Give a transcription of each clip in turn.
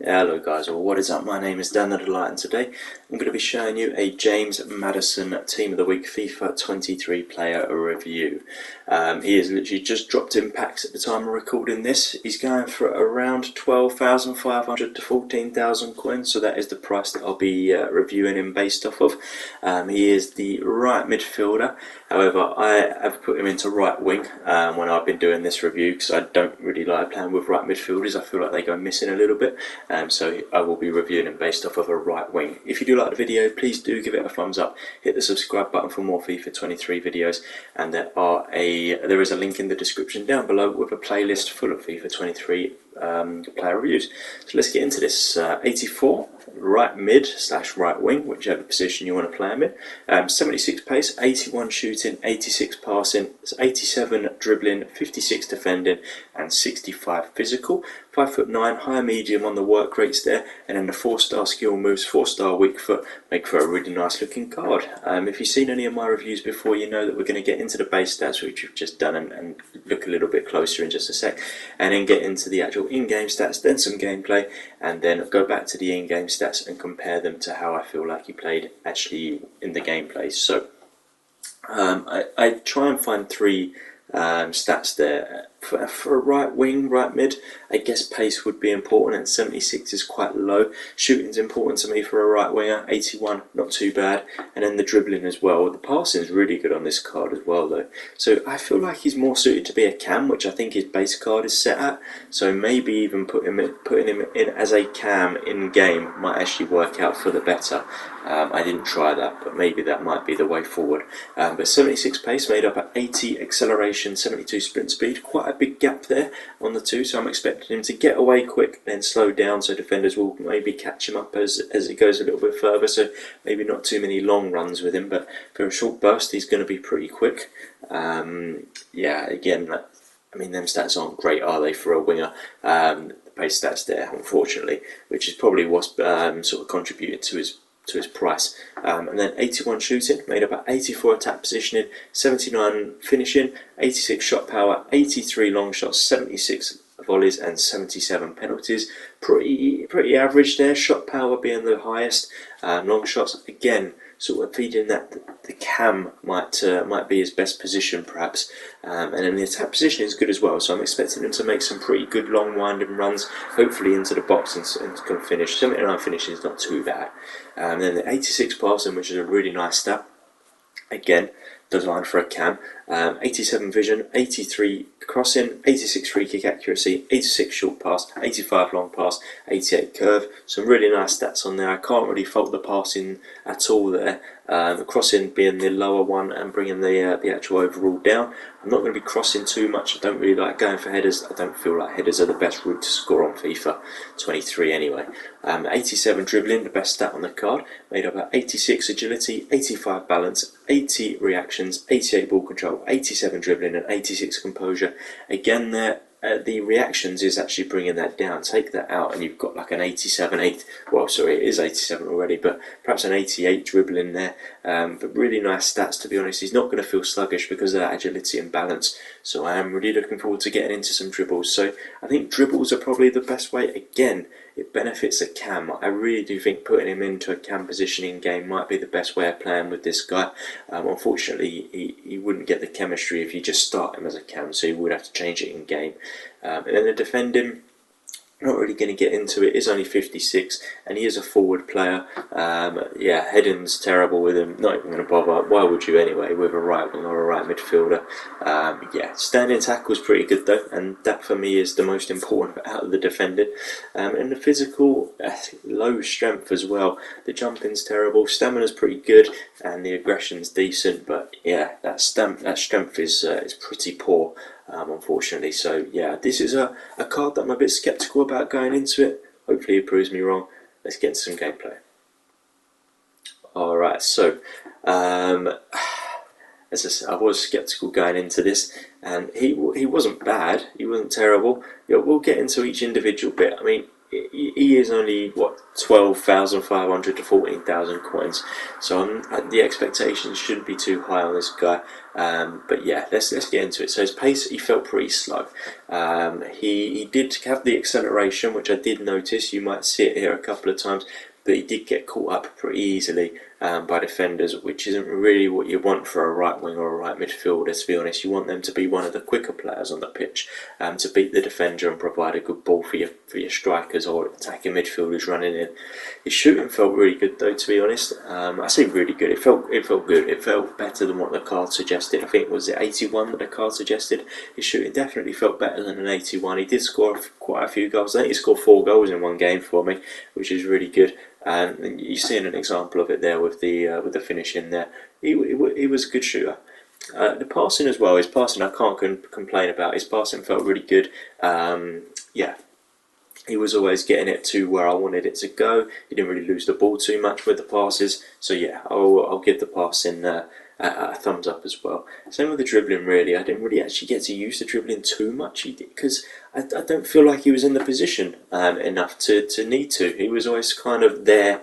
Hello guys, well what is up, my name is Dan the Delight and today I'm going to be showing you a James Maddison Team of the Week FIFA 23 player review. He has literally just dropped in packs at the time of recording this. He's going for around 12,500 to 14,000 coins, so that is the price that I'll be reviewing him based off of. He is the right midfielder, however I have put him into right wing when I've been doing this review because I don't really like playing with right midfielders. I feel like they go missing a little bit. So I will be reviewing them based off of a right wing. If you do like the video, please do give it a thumbs up, hit the subscribe button for more FIFA 23 videos, and there is a link in the description down below with a playlist full of FIFA 23 player reviews. So let's get into this. 84 right mid / right wing, whichever position you want to play him in. 76 pace, 81 shooting, 86 passing, 87 dribbling, 56 defending, and 65 physical. 5'9", high medium on the work rates there, and then the 4-star skill moves, 4-star weak foot make for a really nice looking card. If you've seen any of my reviews before, you know that we're going to get into the base stats, which we've just done, and look a little bit closer in just a sec, and then get into the actual in-game stats, then some gameplay, and then go back to the in-game stats and compare them to how I feel like he played actually in the gameplay. So I try and find three stats there. For a right wing, right mid, I guess pace would be important, and 76 is quite low. Shooting's important to me for a right winger. 81, not too bad, and then the dribbling as well. The passing is really good on this card as well though, so I feel like he's more suited to be a cam, which I think his base card is set at, so maybe even putting him in as a cam in game might actually work out for the better. I didn't try that, but maybe that might be the way forward. But 76 pace made up at 80 acceleration, 72 sprint speed, quite a big gap there on the two, so I'm expecting him to get away quick, then slow down, so defenders will maybe catch him up as it goes a little bit further, so maybe not too many long runs with him, but for a short burst he's going to be pretty quick. Yeah, again, I mean, them stats aren't great, are they, for a winger? The pace stats there, unfortunately, which is probably what's sort of contributed to his price. And then 81 shooting, made up at 84 attack positioning, 79 finishing, 86 shot power, 83 long shots, 76 volleys, and 77 penalties. Pretty average there. Shot power being the highest. Long shots again, sort of feeding that the cam might be his best position perhaps, and then the attack position is good as well, so I'm expecting him to make some pretty good long winding runs, hopefully into the box and can finish. 79 finishing is not too bad. And then the 86 passing, which is a really nice stat, again designed for a cam. 87 vision, 83 crossing, 86 free kick accuracy, 86 short pass, 85 long pass, 88 curve. Some really nice stats on there. I can't really fault the passing at all there. The crossing being the lower one and bringing the actual overall down. I'm not going to be crossing too much. I don't really like going for headers. I don't feel like headers are the best route to score on FIFA 23 anyway. 87 dribbling, the best stat on the card, made up of 86 agility, 85 balance, 80 reactions, 88 ball control, 87 dribbling, and 86 composure. Again there, the reactions is actually bringing that down. Take that out and you've got like an 87, well sorry, it is 87 already, but perhaps an 88 dribbling there. But really nice stats, to be honest. He's not going to feel sluggish because of that agility and balance, so I am really looking forward to getting into some dribbles. So I think dribbles are probably the best way. Again, it benefits a cam. I really do think putting him into a cam position in game might be the best way of playing with this guy. Unfortunately, he wouldn't get the chemistry if you just start him as a cam, so you would have to change it in game. And then the defending, not really going to get into it. Is only 56 and he is a forward player. Yeah, heading's terrible with him, not even going to bother. Why would you anyway with a right wing or a right midfielder? Yeah, standing tackle's pretty good though, and that for me is the most important out of the defending. And the physical, low strength as well. The jumping's terrible, stamina's pretty good, and the aggression's decent, but yeah, that strength is pretty poor. Unfortunately, so yeah, this is a card that I'm a bit sceptical about going into it. Hopefully it proves me wrong. Let's get into some gameplay. Alright, so as I said, I was sceptical going into this, and he wasn't bad, he wasn't terrible. Yeah, we'll get into each individual bit. I mean, he is only what 12,500 to 14,000 coins, so the expectations shouldn't be too high on this guy. But yeah, let's get into it. So his pace, he felt pretty slow. He did have the acceleration, which I did notice. You might see it here a couple of times, but he did get caught up pretty easily by defenders, which isn't really what you want for a right wing or a right midfielder, to be honest. You want them to be one of the quicker players on the pitch, to beat the defender and provide a good ball for your strikers or attacking midfielders running in. His shooting felt really good though, to be honest. I say really good, it felt good. It felt better than what the card suggested. I think, was it 81 that the card suggested? His shooting definitely felt better than an 81. He did score quite a few goals. I think he scored 4 goals in one game for me, which is really good. And you're seeing an example of it there with the finish in there. He was a good shooter. The passing as well, his passing I can't complain about. His passing felt really good. Yeah, he was always getting it to where I wanted it to go. He didn't really lose the ball too much with the passes. So yeah, I'll give the passing a thumbs up as well. Same with the dribbling, really. I didn't really actually get to use the dribbling too much because I don't feel like he was in the position enough to need to. He was always kind of there,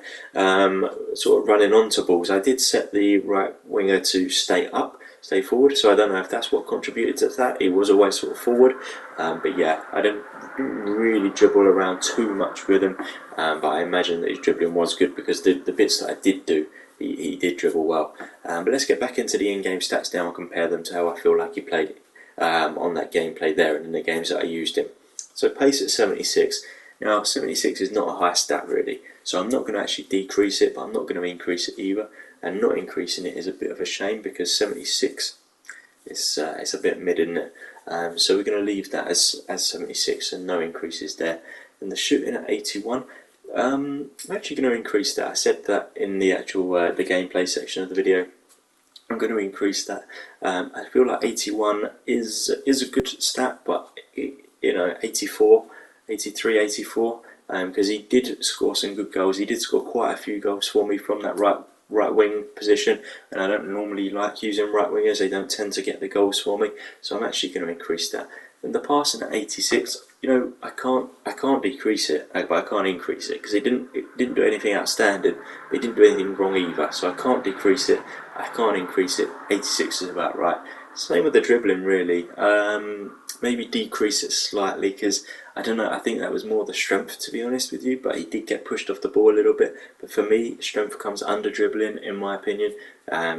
sort of running onto balls. I did set the right winger to stay forward, so I don't know if that's what contributed to that. He was always sort of forward, but yeah, I didn't really dribble around too much with him, but I imagine that his dribbling was good because the bits that I did do, he did dribble well. But let's get back into the in-game stats now and compare them to how I feel like he played on that gameplay there and in the games that I used him. So pace at 76. Now 76 is not a high stat really, so I'm not going to actually decrease it, but I'm not going to increase it either. And not increasing it is a bit of a shame because 76 is it's a bit mid, isn't it? So we're going to leave that as 76 and no increases there. And the shooting at 81. I'm actually going to increase that. I said that in the actual the gameplay section of the video. I'm going to increase that. I feel like 81 is a good stat, but you know, 84, 83, 84, because he did score some good goals. He did score quite a few goals for me from that right wing position, and I don't normally like using right wingers. They don't tend to get the goals for me, so I'm actually going to increase that. And the passing at 86, you know, I can't decrease it, but I can't increase it because it didn't do anything outstanding, but he didn't do anything wrong either. So I can't decrease it, I can't increase it. 86 is about right. Same with the dribbling, really. Maybe decrease it slightly because I don't know. I think that was more the strength, to be honest with you. But he did get pushed off the ball a little bit. But for me, strength comes under dribbling, in my opinion.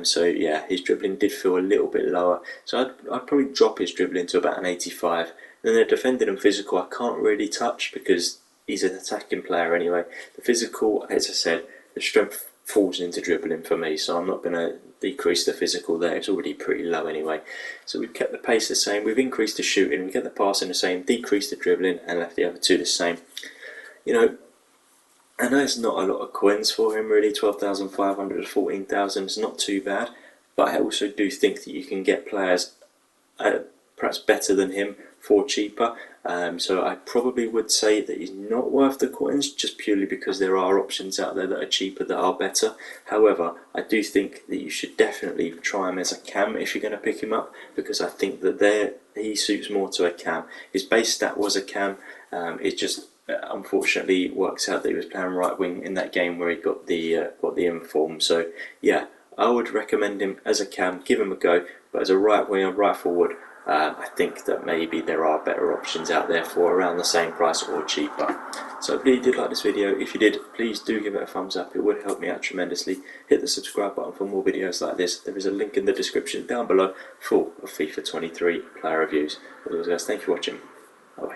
So yeah, his dribbling did feel a little bit lower. So I'd probably drop his dribbling to about an 85. Then the defending and physical, I can't really touch because he's an attacking player anyway. The physical, as I said, the strength falls into dribbling for me, so I'm not going to decrease the physical there. It's already pretty low anyway. So we've kept the pace the same, we've increased the shooting, we kept the passing the same, decreased the dribbling, and left the other two the same. You know, I know it's not a lot of coins for him really, 12,500 to 14,000 is not too bad, but I also do think that you can get players perhaps better than him for cheaper. So I probably would say that he's not worth the coins just purely because there are options out there that are cheaper that are better. However, I do think that you should definitely try him as a cam if you're going to pick him up, because I think that he suits more to a cam. His base stat was a cam. It just unfortunately works out that he was playing right wing in that game where he got the inform. So yeah, I would recommend him as a cam. Give him a go, but as a right winger, right forward, I think that maybe there are better options out there for around the same price or cheaper. So hopefully you did like this video. If you did, please do give it a thumbs up. It would help me out tremendously. Hit the subscribe button for more videos like this. There is a link in the description down below full of FIFA 23 player reviews. As always guys, thank you for watching. Bye bye.